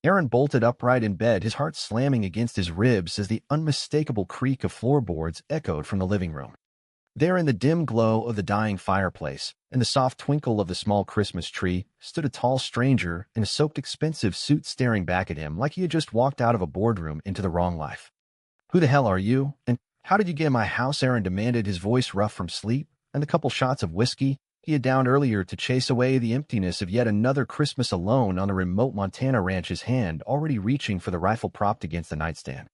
Aaron bolted upright in bed, his heart slamming against his ribs as the unmistakable creak of floorboards echoed from the living room. There, in the dim glow of the dying fireplace and the soft twinkle of the small Christmas tree, stood a tall stranger in a soaked expensive suit staring back at him like he had just walked out of a boardroom into the wrong life. "Who the hell are you? And how did you get in my house?" Aaron demanded, his voice rough from sleep and the couple shots of whiskey he had downed earlier to chase away the emptiness of yet another Christmas alone on a remote Montana ranch, his hand already reaching for the rifle propped against the nightstand.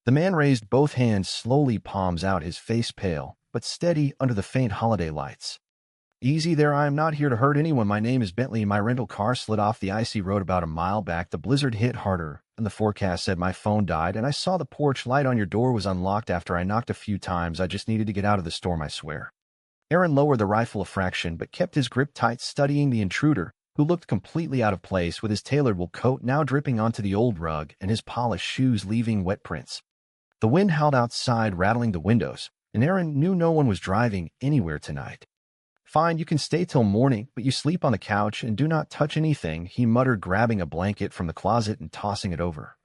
The man raised both hands slowly, palms out, his face pale but steady under the faint holiday lights. "Easy there, I am not here to hurt anyone. My name is Bentley. My rental car slid off the icy road about a mile back. The blizzard hit harder, and the forecast said my phone died, and I saw the porch light on your door was unlocked after I knocked a few times. I just needed to get out of the storm, I swear." Aaron lowered the rifle a fraction but kept his grip tight, studying the intruder, who looked completely out of place with his tailored wool coat now dripping onto the old rug and his polished shoes leaving wet prints. The wind howled outside, rattling the windows, and Aaron knew no one was driving anywhere tonight. "Fine, you can stay till morning, but you sleep on the couch and do not touch anything," he muttered, grabbing a blanket from the closet and tossing it over.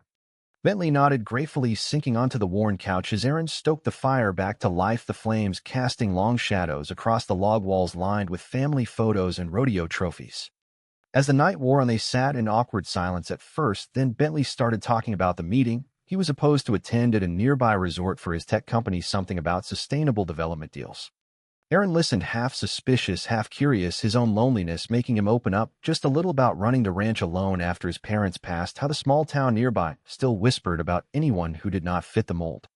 Bentley nodded, gratefully sinking onto the worn couch as Aaron stoked the fire back to life, the flames casting long shadows across the log walls lined with family photos and rodeo trophies. As the night wore on, they sat in awkward silence at first, then Bentley started talking about the meeting he was supposed to attend at a nearby resort for his tech company, something about sustainable development deals. Aaron listened, half suspicious, half curious, his own loneliness making him open up just a little about running the ranch alone after his parents passed, how the small town nearby still whispered about anyone who did not fit the mold.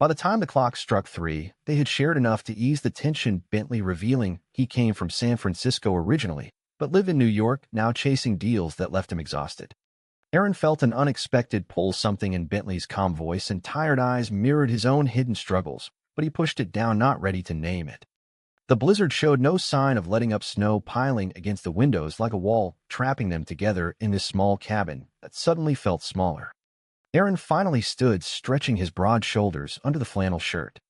By the time the clock struck 3, they had shared enough to ease the tension, Bentley revealing he came from San Francisco originally, but lived in New York, now chasing deals that left him exhausted. Aaron felt an unexpected pull, something in Bentley's calm voice and tired eyes mirrored his own hidden struggles, but he pushed it down, not ready to name it. The blizzard showed no sign of letting up, snow piling against the windows like a wall, trapping them together in this small cabin that suddenly felt smaller. Aaron finally stood, stretching his broad shoulders under the flannel shirt.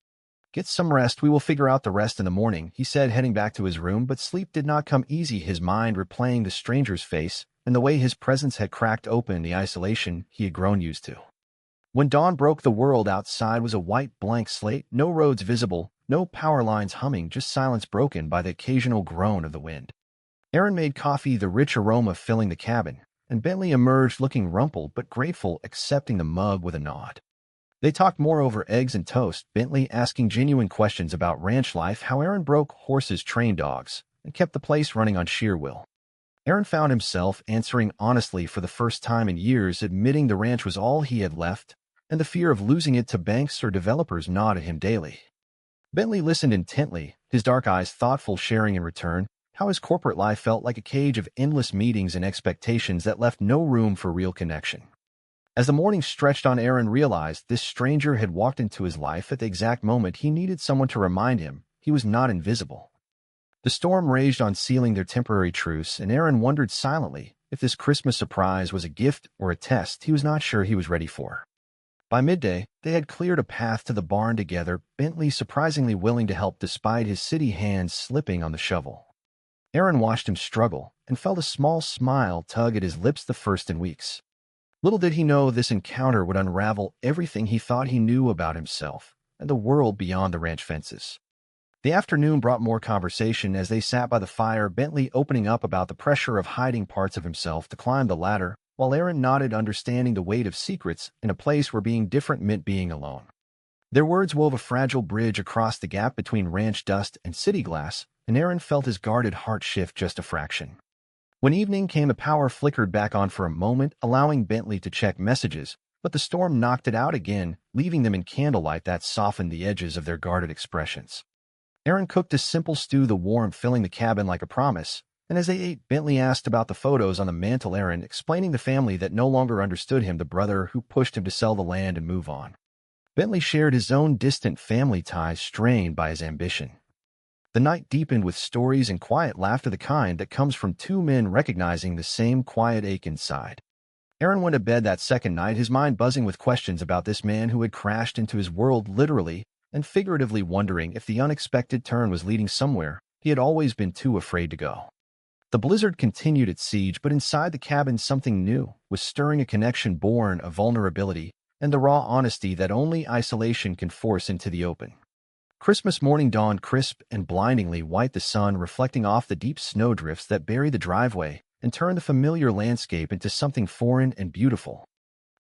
"Get some rest, we will figure out the rest in the morning," he said, heading back to his room, but sleep did not come easy, his mind replaying the stranger's face and the way his presence had cracked open the isolation he had grown used to. When dawn broke, the world outside was a white blank slate, no roads visible, no power lines humming, just silence broken by the occasional groan of the wind. Aaron made coffee, the rich aroma filling the cabin, and Bentley emerged looking rumpled but grateful, accepting the mug with a nod. They talked more over eggs and toast, Bentley asking genuine questions about ranch life, how Aaron broke horses, trained dogs, and kept the place running on sheer will. Aaron found himself answering honestly for the first time in years, admitting the ranch was all he had left, and the fear of losing it to banks or developers gnawed at him daily. Bentley listened intently, his dark eyes thoughtful, sharing in return how his corporate life felt like a cage of endless meetings and expectations that left no room for real connection. As the morning stretched on, Aaron realized this stranger had walked into his life at the exact moment he needed someone to remind him he was not invisible. The storm raged on, sealing their temporary truce, and Aaron wondered silently if this Christmas surprise was a gift or a test he was not sure he was ready for. By midday, they had cleared a path to the barn together, Bentley surprisingly willing to help despite his city hands slipping on the shovel. Aaron watched him struggle and felt a small smile tug at his lips, the first in weeks. Little did he know this encounter would unravel everything he thought he knew about himself and the world beyond the ranch fences. The afternoon brought more conversation as they sat by the fire, Bentley opening up about the pressure of hiding parts of himself to climb the ladder, while Aaron nodded, understanding the weight of secrets in a place where being different meant being alone. Their words wove a fragile bridge across the gap between ranch dust and city glass, and Aaron felt his guarded heart shift just a fraction. When evening came, the power flickered back on for a moment, allowing Bentley to check messages, but the storm knocked it out again, leaving them in candlelight that softened the edges of their guarded expressions. Aaron cooked a simple stew, the warmth filling the cabin like a promise, and as they ate, Bentley asked about the photos on the mantel, Aaron explaining the family that no longer understood him, the brother who pushed him to sell the land and move on. Bentley shared his own distant family ties strained by his ambition. The night deepened with stories and quiet laughter, the kind that comes from two men recognizing the same quiet ache inside. Aaron went to bed that second night, his mind buzzing with questions about this man who had crashed into his world, literally and figuratively, wondering if the unexpected turn was leading somewhere he had always been too afraid to go. The blizzard continued its siege, but inside the cabin something new was stirring, a connection born of vulnerability and the raw honesty that only isolation can force into the open. Christmas morning dawned crisp and blindingly white, the sun reflecting off the deep snowdrifts that buried the driveway and turned the familiar landscape into something foreign and beautiful.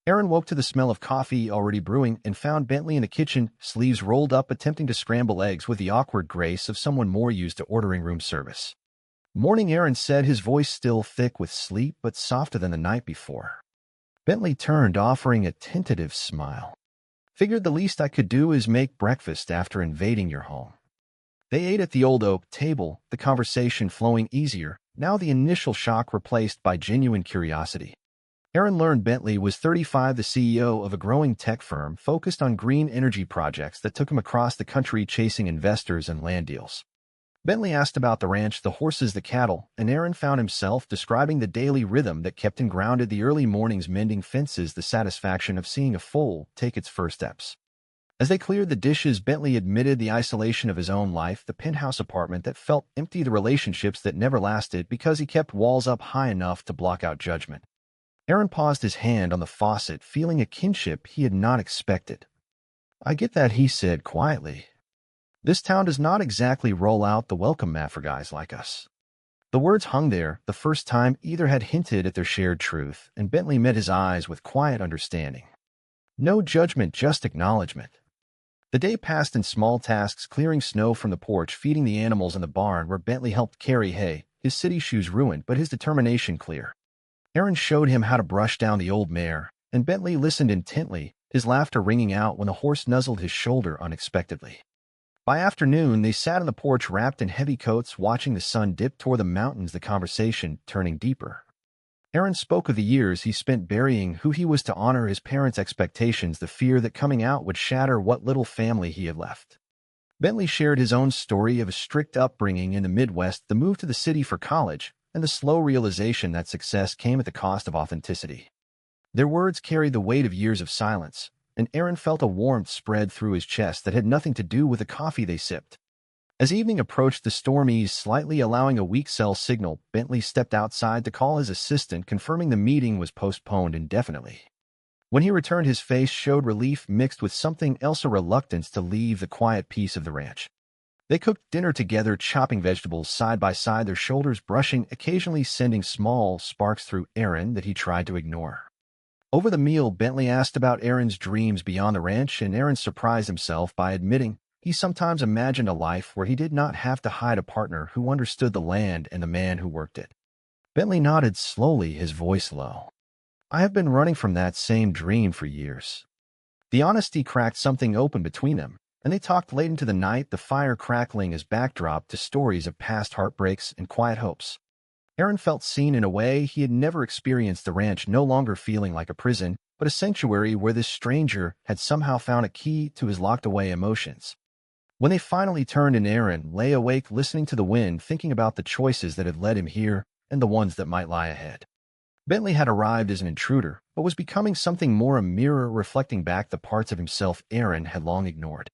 Aaron woke to the smell of coffee already brewing and found Bentley in the kitchen, sleeves rolled up, attempting to scramble eggs with the awkward grace of someone more used to ordering room service. "Morning," Aaron said, his voice still thick with sleep but softer than the night before. Bentley turned, offering a tentative smile. "Figured the least I could do is make breakfast after invading your home." They ate at the old oak table, the conversation flowing easier, now the initial shock replaced by genuine curiosity. Aaron learned Bentley was 35, the CEO of a growing tech firm focused on green energy projects that took him across the country chasing investors and land deals. Bentley asked about the ranch, the horses, the cattle, and Aaron found himself describing the daily rhythm that kept him grounded, the early mornings mending fences, the satisfaction of seeing a foal take its first steps. As they cleared the dishes, Bentley admitted the isolation of his own life, the penthouse apartment that felt empty, the relationships that never lasted because he kept walls up high enough to block out judgment. Aaron paused, his hand on the faucet, feeling a kinship he had not expected. "I get that," he said quietly. "This town does not exactly roll out the welcome mat for guys like us." The words hung there, the first time either had hinted at their shared truth, and Bentley met his eyes with quiet understanding. No judgment, just acknowledgement. The day passed in small tasks, clearing snow from the porch, feeding the animals in the barn where Bentley helped carry hay, his city shoes ruined but his determination clear. Aaron showed him how to brush down the old mare, and Bentley listened intently, his laughter ringing out when the horse nuzzled his shoulder unexpectedly. By afternoon, they sat on the porch wrapped in heavy coats, watching the sun dip toward the mountains, the conversation turning deeper. Aaron spoke of the years he spent burying who he was to honor his parents' expectations, the fear that coming out would shatter what little family he had left. Bentley shared his own story of a strict upbringing in the Midwest, the move to the city for college, and the slow realization that success came at the cost of authenticity. Their words carried the weight of years of silence, and Aaron felt a warmth spread through his chest that had nothing to do with the coffee they sipped. As evening approached, the storm eased slightly, allowing a weak cell signal. Bentley stepped outside to call his assistant, confirming the meeting was postponed indefinitely. When he returned, his face showed relief mixed with something else, a reluctance to leave the quiet peace of the ranch. They cooked dinner together, chopping vegetables side by side, their shoulders brushing, occasionally sending small sparks through Aaron that he tried to ignore. Over the meal, Bentley asked about Aaron's dreams beyond the ranch, and Aaron surprised himself by admitting he sometimes imagined a life where he did not have to hide, a partner who understood the land and the man who worked it. Bentley nodded slowly, his voice low. "I have been running from that same dream for years." The honesty cracked something open between them, and they talked late into the night, the fire crackling as backdrop to stories of past heartbreaks and quiet hopes. Aaron felt seen in a way he had never experienced, the ranch no longer feeling like a prison, but a sanctuary where this stranger had somehow found a key to his locked-away emotions. When they finally turned in, Aaron lay awake listening to the wind, thinking about the choices that had led him here and the ones that might lie ahead. Bentley had arrived as an intruder, but was becoming something more, a mirror reflecting back the parts of himself Aaron had long ignored.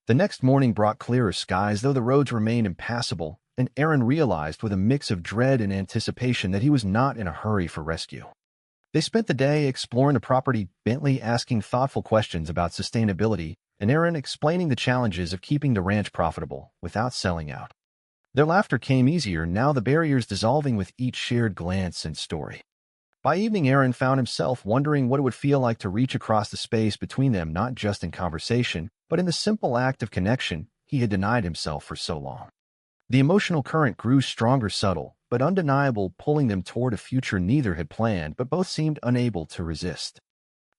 The next morning brought clearer skies, though the roads remained impassable, and Aaron realized with a mix of dread and anticipation that he was not in a hurry for rescue. They spent the day exploring the property, Bentley asking thoughtful questions about sustainability, and Aaron explaining the challenges of keeping the ranch profitable without selling out. Their laughter came easier now, the barriers dissolving with each shared glance and story. By evening, Aaron found himself wondering what it would feel like to reach across the space between them, not just in conversation, but in the simple act of connection he had denied himself for so long. The emotional current grew stronger, subtle, but undeniable, pulling them toward a future neither had planned, but both seemed unable to resist.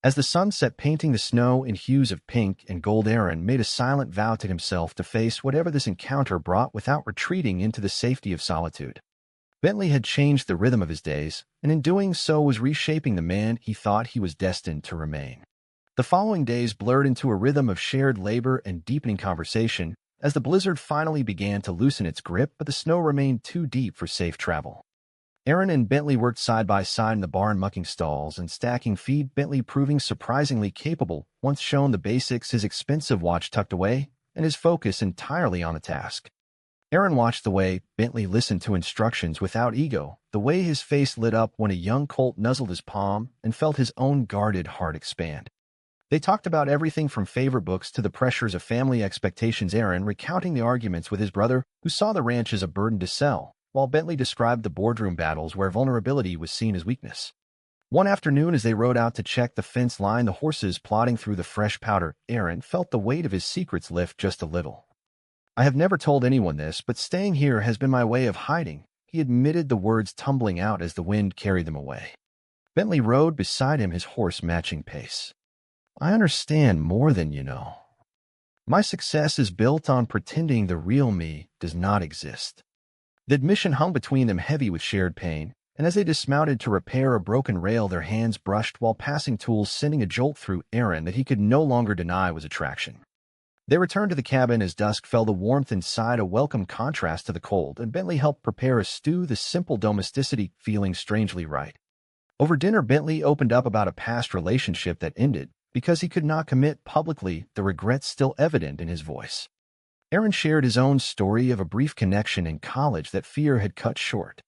As the sun set, painting the snow in hues of pink and gold, Aaron made a silent vow to himself to face whatever this encounter brought without retreating into the safety of solitude. Bentley had changed the rhythm of his days, and in doing so was reshaping the man he thought he was destined to remain. The following days blurred into a rhythm of shared labor and deepening conversation, as the blizzard finally began to loosen its grip, but the snow remained too deep for safe travel. Aaron and Bentley worked side by side in the barn, mucking stalls and stacking feed, Bentley proving surprisingly capable, once shown the basics, his expensive watch tucked away, and his focus entirely on the task. Aaron watched the way Bentley listened to instructions without ego, the way his face lit up when a young colt nuzzled his palm, and felt his own guarded heart expand. They talked about everything from favorite books to the pressures of family expectations, Aaron recounting the arguments with his brother, who saw the ranch as a burden to sell, while Bentley described the boardroom battles where vulnerability was seen as weakness. One afternoon, as they rode out to check the fence line, the horses plodding through the fresh powder, Aaron felt the weight of his secrets lift just a little. "I have never told anyone this, but staying here has been my way of hiding," he admitted, the words tumbling out as the wind carried them away. Bentley rode beside him, his horse matching pace. "I understand more than you know. My success is built on pretending the real me does not exist." The admission hung between them, heavy with shared pain, and as they dismounted to repair a broken rail, their hands brushed while passing tools, sending a jolt through Aaron that he could no longer deny was attraction. They returned to the cabin as dusk fell, the warmth inside a welcome contrast to the cold, and Bentley helped prepare a stew, the simple domesticity feeling strangely right. Over dinner, Bentley opened up about a past relationship that ended because he could not commit publicly, the regret still evident in his voice. Aaron shared his own story of a brief connection in college that fear had cut short.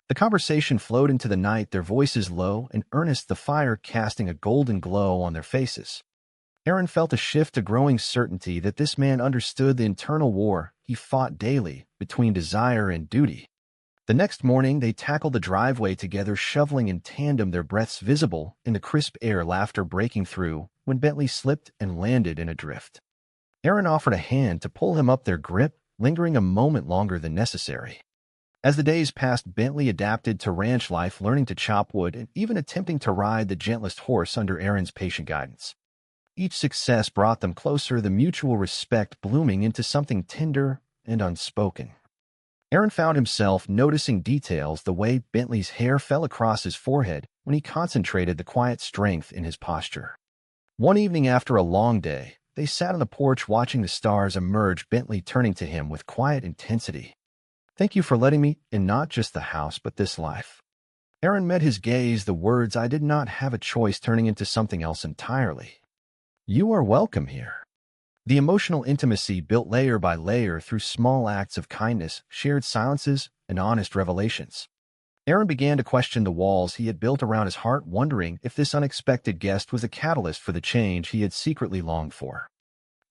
The conversation flowed into the night, their voices low and earnest, the fire casting a golden glow on their faces. Aaron felt a shift, a growing certainty that this man understood the internal war he fought daily between desire and duty. The next morning, they tackled the driveway together, shoveling in tandem, their breaths visible in the crisp air, laughter breaking through when Bentley slipped and landed in a drift. Aaron offered a hand to pull him up, their grip lingering a moment longer than necessary. As the days passed, Bentley adapted to ranch life, learning to chop wood and even attempting to ride the gentlest horse under Aaron's patient guidance. Each success brought them closer, the mutual respect blooming into something tender and unspoken. Aaron found himself noticing details, the way Bentley's hair fell across his forehead when he concentrated, the quiet strength in his posture. One evening after a long day, they sat on the porch watching the stars emerge, Bentley turning to him with quiet intensity. "Thank you for letting me in, not just the house, but this life." Aaron met his gaze, the words, "I did not have a choice," turning into something else entirely. "You are welcome here." The emotional intimacy built layer by layer through small acts of kindness, shared silences, and honest revelations. Aaron began to question the walls he had built around his heart, wondering if this unexpected guest was a catalyst for the change he had secretly longed for.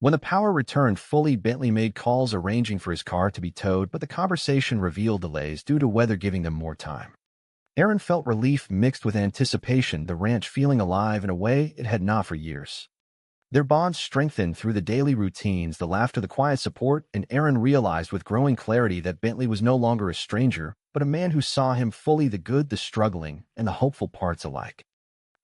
When the power returned fully, Bentley made calls arranging for his car to be towed, but the conversation revealed delays due to weather giving them more time. Aaron felt relief mixed with anticipation, the ranch feeling alive in a way it had not for years. Their bonds strengthened through the daily routines, the laughter, the quiet support, and Aaron realized with growing clarity that Bentley was no longer a stranger, but a man who saw him fully, the good, the struggling, and the hopeful parts alike.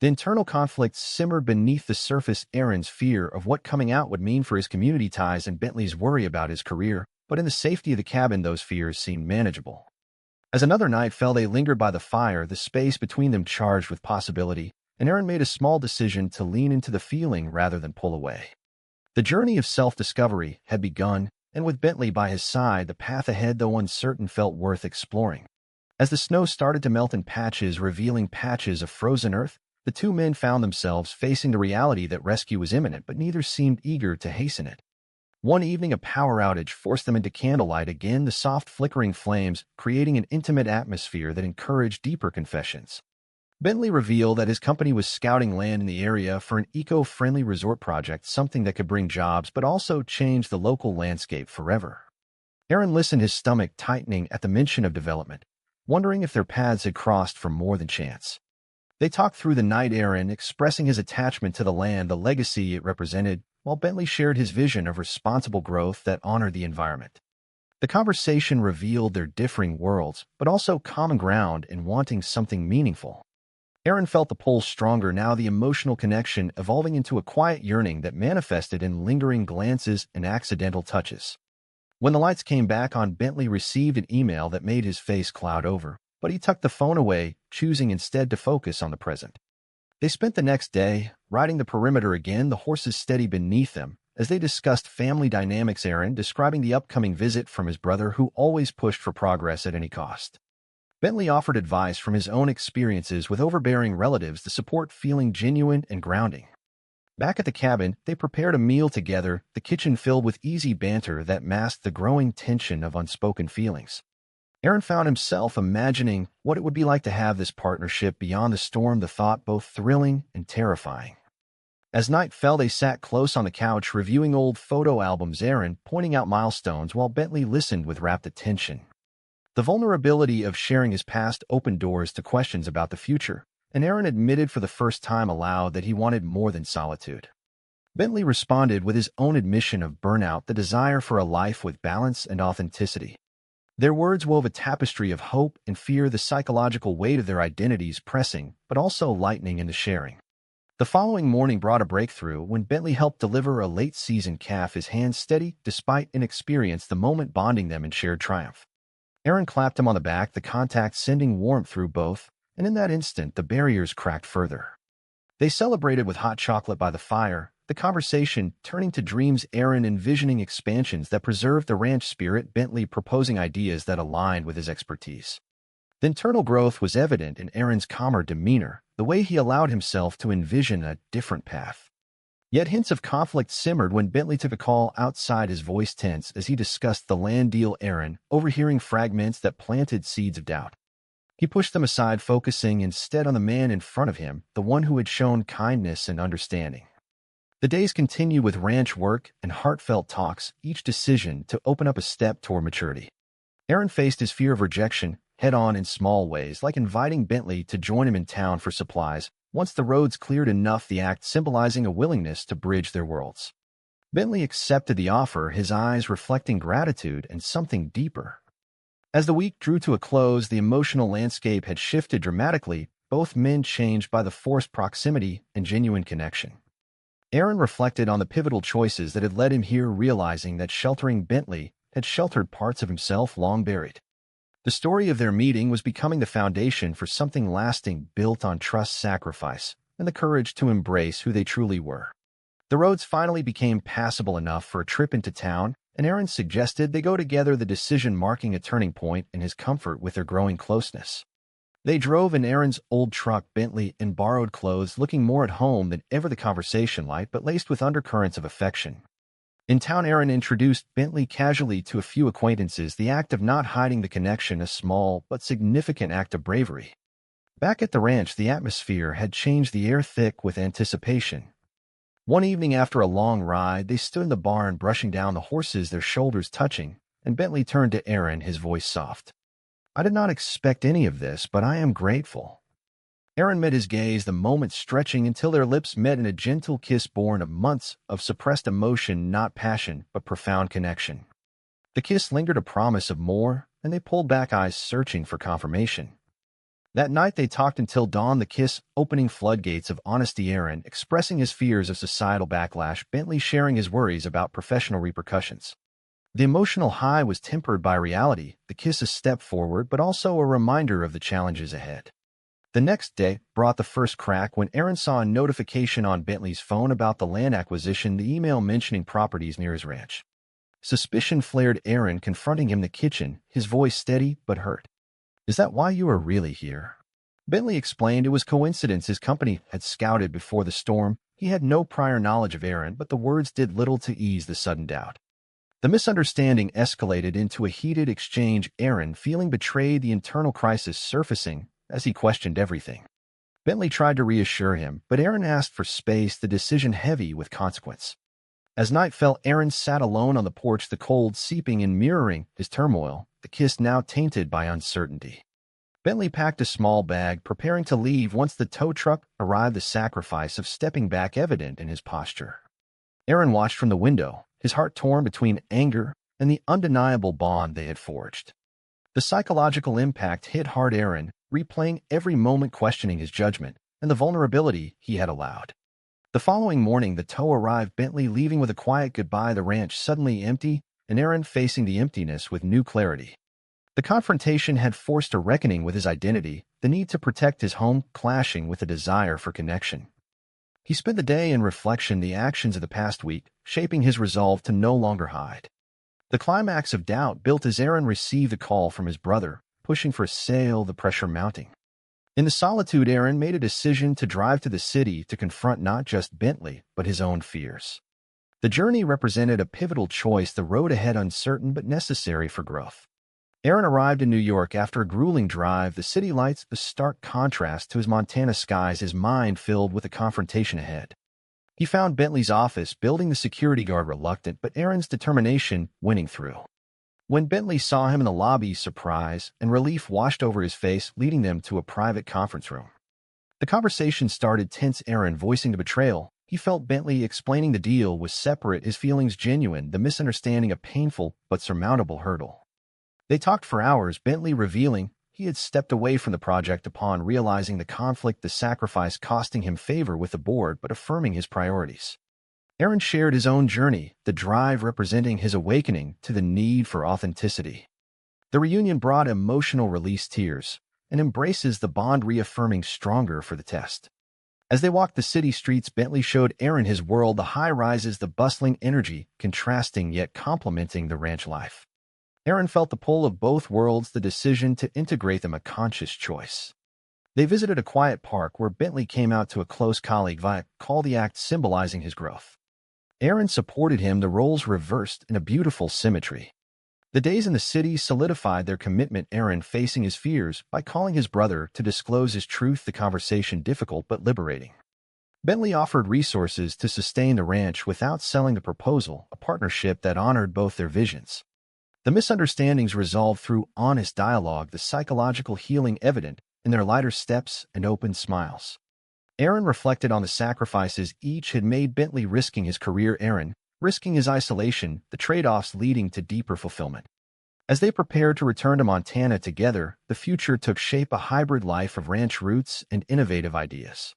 The internal conflict simmered beneath the surface, Aaron's fear of what coming out would mean for his community ties and Bentley's worry about his career, but in the safety of the cabin those fears seemed manageable. As another night fell, they lingered by the fire, the space between them charged with possibility, and Aaron made a small decision to lean into the feeling rather than pull away. The journey of self-discovery had begun, and with Bentley by his side, the path ahead, though uncertain, felt worth exploring. As the snow started to melt in patches, revealing patches of frozen earth, the two men found themselves facing the reality that rescue was imminent, but neither seemed eager to hasten it. One evening, a power outage forced them into candlelight again, the soft flickering flames creating an intimate atmosphere that encouraged deeper confessions. Bentley revealed that his company was scouting land in the area for an eco-friendly resort project, something that could bring jobs but also change the local landscape forever. Aaron listened, his stomach tightening at the mention of development, wondering if their paths had crossed for more than chance. They talked through the night, Aaron expressing his attachment to the land, the legacy it represented, while Bentley shared his vision of responsible growth that honored the environment. The conversation revealed their differing worlds, but also common ground in wanting something meaningful. Aaron felt the pull stronger now, the emotional connection evolving into a quiet yearning that manifested in lingering glances and accidental touches. When the lights came back on, Bentley received an email that made his face cloud over, but he tucked the phone away, choosing instead to focus on the present. They spent the next day riding the perimeter again, the horses steady beneath them, as they discussed family dynamics, Aaron describing the upcoming visit from his brother who always pushed for progress at any cost. Bentley offered advice from his own experiences with overbearing relatives, the support feeling genuine and grounding. Back at the cabin, they prepared a meal together, the kitchen filled with easy banter that masked the growing tension of unspoken feelings. Aaron found himself imagining what it would be like to have this partnership beyond the storm, the thought both thrilling and terrifying. As night fell, they sat close on the couch reviewing old photo albums, Aaron pointing out milestones while Bentley listened with rapt attention. The vulnerability of sharing his past opened doors to questions about the future, and Aaron admitted for the first time aloud that he wanted more than solitude. Bentley responded with his own admission of burnout, the desire for a life with balance and authenticity. Their words wove a tapestry of hope and fear, the psychological weight of their identities pressing, but also lightening in the sharing. The following morning brought a breakthrough when Bentley helped deliver a late-season calf, his hands steady despite inexperience, the moment bonding them in shared triumph. Aaron clapped him on the back, the contact sending warmth through both, and in that instant the barriers cracked further. They celebrated with hot chocolate by the fire, the conversation turning to dreams, Aaron envisioning expansions that preserved the ranch spirit, Bentley proposing ideas that aligned with his expertise. The internal growth was evident in Aaron's calmer demeanor, the way he allowed himself to envision a different path. Yet hints of conflict simmered when Bentley took a call outside, his voice tense as he discussed the land deal, Aaron overhearing fragments that planted seeds of doubt. He pushed them aside, focusing instead on the man in front of him, the one who had shown kindness and understanding. The days continued with ranch work and heartfelt talks, each decision to open up a step toward maturity. Aaron faced his fear of rejection head-on in small ways, like inviting Bentley to join him in town for supplies, once the roads cleared enough, the act symbolizing a willingness to bridge their worlds. Bentley accepted the offer, his eyes reflecting gratitude and something deeper. As the week drew to a close, the emotional landscape had shifted dramatically, both men changed by the forced proximity and genuine connection. Aaron reflected on the pivotal choices that had led him here, realizing that sheltering Bentley had sheltered parts of himself long buried. The story of their meeting was becoming the foundation for something lasting, built on trust, sacrifice, and the courage to embrace who they truly were. The roads finally became passable enough for a trip into town, and Aaron suggested they go together, the decision marking a turning point in his comfort with their growing closeness. They drove in Aaron's old truck, Bentley, in borrowed clothes, looking more at home than ever, the conversation light but laced with undercurrents of affection. In town, Aaron introduced Bentley casually to a few acquaintances, the act of not hiding the connection, a small but significant act of bravery. Back at the ranch, the atmosphere had changed, the air thick with anticipation. One evening after a long ride, they stood in the barn brushing down the horses, their shoulders touching, and Bentley turned to Aaron, his voice soft. "I did not expect any of this, but I am grateful." Aaron met his gaze, the moment stretching until their lips met in a gentle kiss born of months of suppressed emotion, not passion, but profound connection. The kiss lingered, a promise of more, and they pulled back, eyes searching for confirmation. That night they talked until dawn, the kiss opening floodgates of honesty, Aaron expressing his fears of societal backlash, Bentley sharing his worries about professional repercussions. The emotional high was tempered by reality, the kiss a step forward but also a reminder of the challenges ahead. The next day brought the first crack when Aaron saw a notification on Bentley's phone about the land acquisition, the email mentioning properties near his ranch. Suspicion flared, Aaron confronting him in the kitchen, his voice steady but hurt. "Is that why you are really here?" Bentley explained it was coincidence. His company had scouted before the storm. He had no prior knowledge of Aaron, but the words did little to ease the sudden doubt. The misunderstanding escalated into a heated exchange, Aaron feeling betrayed, the internal crisis surfacing as he questioned everything. Bentley tried to reassure him, but Aaron asked for space, the decision heavy with consequence. As night fell, Aaron sat alone on the porch, the cold seeping and mirroring his turmoil, the kiss now tainted by uncertainty. Bentley packed a small bag, preparing to leave once the tow truck arrived, the sacrifice of stepping back evident in his posture. Aaron watched from the window, his heart torn between anger and the undeniable bond they had forged. The psychological impact hit hard, Aaron replaying every moment, questioning his judgment and the vulnerability he had allowed. The following morning, the tow arrived, Bentley leaving with a quiet goodbye, the ranch suddenly empty, and Aaron facing the emptiness with new clarity. The confrontation had forced a reckoning with his identity, the need to protect his home clashing with a desire for connection. He spent the day in reflection, the actions of the past week shaping his resolve to no longer hide. The climax of doubt built as Aaron received a call from his brother, pushing for a sale, the pressure mounting. In the solitude, Aaron made a decision to drive to the city to confront not just Bentley, but his own fears. The journey represented a pivotal choice, the road ahead uncertain but necessary for growth. Aaron arrived in New York after a grueling drive, the city lights a stark contrast to his Montana skies, his mind filled with a confrontation ahead. He found Bentley's office, building the security guard reluctant, but Aaron's determination winning through. When Bentley saw him in the lobby, surprise and relief washed over his face, leading them to a private conference room. The conversation started tense, Aaron voicing the betrayal. He felt Bentley explaining the deal was separate, his feelings genuine, the misunderstanding a painful but surmountable hurdle. They talked for hours, Bentley revealing he had stepped away from the project upon realizing the conflict, the sacrifice costing him favor with the board but affirming his priorities. Aaron shared his own journey, the drive representing his awakening to the need for authenticity. The reunion brought emotional release, tears, and embraces, the bond reaffirming stronger for the test. As they walked the city streets, Bentley showed Aaron his world, the high-rises, the bustling energy, contrasting yet complementing the ranch life. Aaron felt the pull of both worlds, the decision to integrate them a conscious choice. They visited a quiet park where Bentley came out to a close colleague via call, the act symbolizing his growth. Aaron supported him, the roles reversed in a beautiful symmetry. The days in the city solidified their commitment, Aaron facing his fears by calling his brother to disclose his truth, the conversation difficult but liberating. Bentley offered resources to sustain the ranch without selling the proposal, a partnership that honored both their visions. The misunderstandings resolved through honest dialogue, the psychological healing evident in their lighter steps and open smiles. Aaron reflected on the sacrifices each had made, Bentley risking his career, Aaron risking his isolation, the trade-offs leading to deeper fulfillment. As they prepared to return to Montana together, the future took shape, a hybrid life of ranch roots and innovative ideas.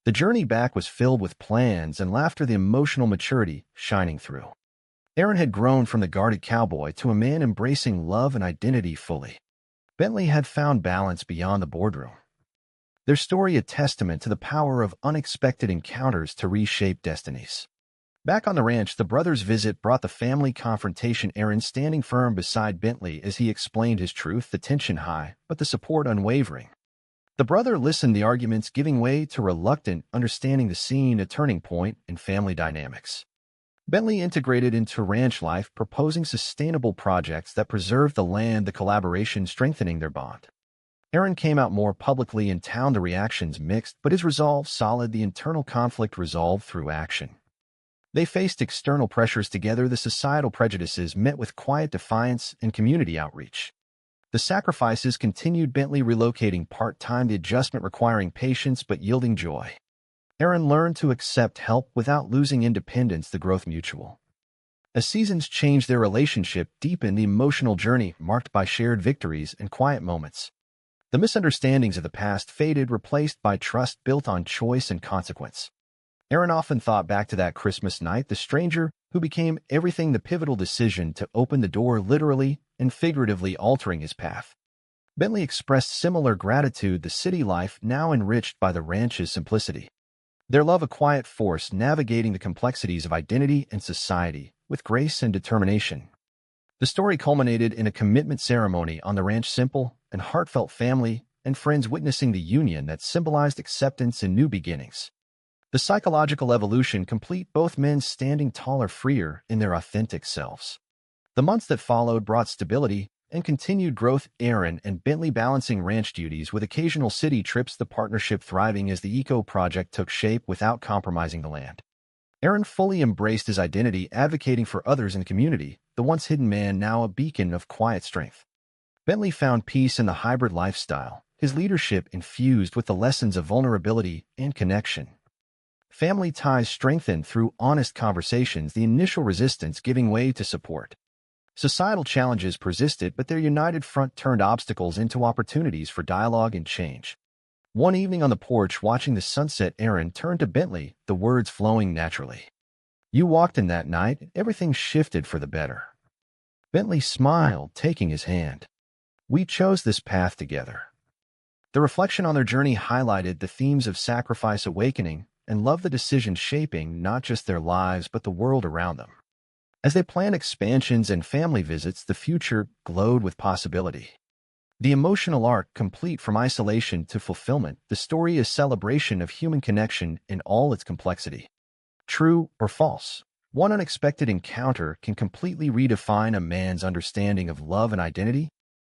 The journey back was filled with plans and laughter, the emotional maturity shining through. Aaron had grown from the guarded cowboy to a man embracing love and identity fully. Bentley had found balance beyond the boardroom. Their story a testament to the power of unexpected encounters to reshape destinies. Back on the ranch, the brothers' visit brought the family confrontation, Aaron standing firm beside Bentley as he explained his truth, the tension high, but the support unwavering. The brother listened, the arguments giving way to reluctant understanding, the scene a turning point in family dynamics. Bentley integrated into ranch life, proposing sustainable projects that preserved the land, the collaboration strengthening their bond. Aaron came out more publicly in town, the reactions mixed, but his resolve solid, the internal conflict resolved through action. They faced external pressures together, the societal prejudices met with quiet defiance and community outreach. The sacrifices continued, Bentley relocating part-time, the adjustment requiring patience but yielding joy. Aaron learned to accept help without losing independence, the growth mutual. As seasons changed, their relationship deepened, the emotional journey marked by shared victories and quiet moments. The misunderstandings of the past faded, replaced by trust built on choice and consequence. Aaron often thought back to that Christmas night, the stranger who became everything, the pivotal decision to open the door, literally and figuratively altering his path. Bentley expressed similar gratitude, the city life now enriched by the ranch's simplicity. Their love a quiet force navigating the complexities of identity and society with grace and determination. The story culminated in a commitment ceremony on the ranch, simple and heartfelt, family and friends witnessing the union that symbolized acceptance and new beginnings. The psychological evolution complete, both men standing taller, freer in their authentic selves. The months that followed brought stability and continued growth, Aaron and Bentley balancing ranch duties with occasional city trips, the partnership thriving as the eco-project took shape without compromising the land. Aaron fully embraced his identity, advocating for others in the community, the once hidden man now a beacon of quiet strength. Bentley found peace in the hybrid lifestyle, his leadership infused with the lessons of vulnerability and connection. Family ties strengthened through honest conversations, the initial resistance giving way to support. Societal challenges persisted, but their united front turned obstacles into opportunities for dialogue and change. One evening on the porch watching the sunset, Aaron turned to Bentley, the words flowing naturally. "You walked in that night, everything shifted for the better." Bentley smiled, taking his hand. "We chose this path together." The reflection on their journey highlighted the themes of sacrifice, awakening, and love, the decision shaping not just their lives but the world around them. As they planned expansions and family visits, the future glowed with possibility. The emotional arc, complete from isolation to fulfillment, the story is celebration of human connection in all its complexity. True or false? One unexpected encounter can completely redefine a man's understanding of love and identity.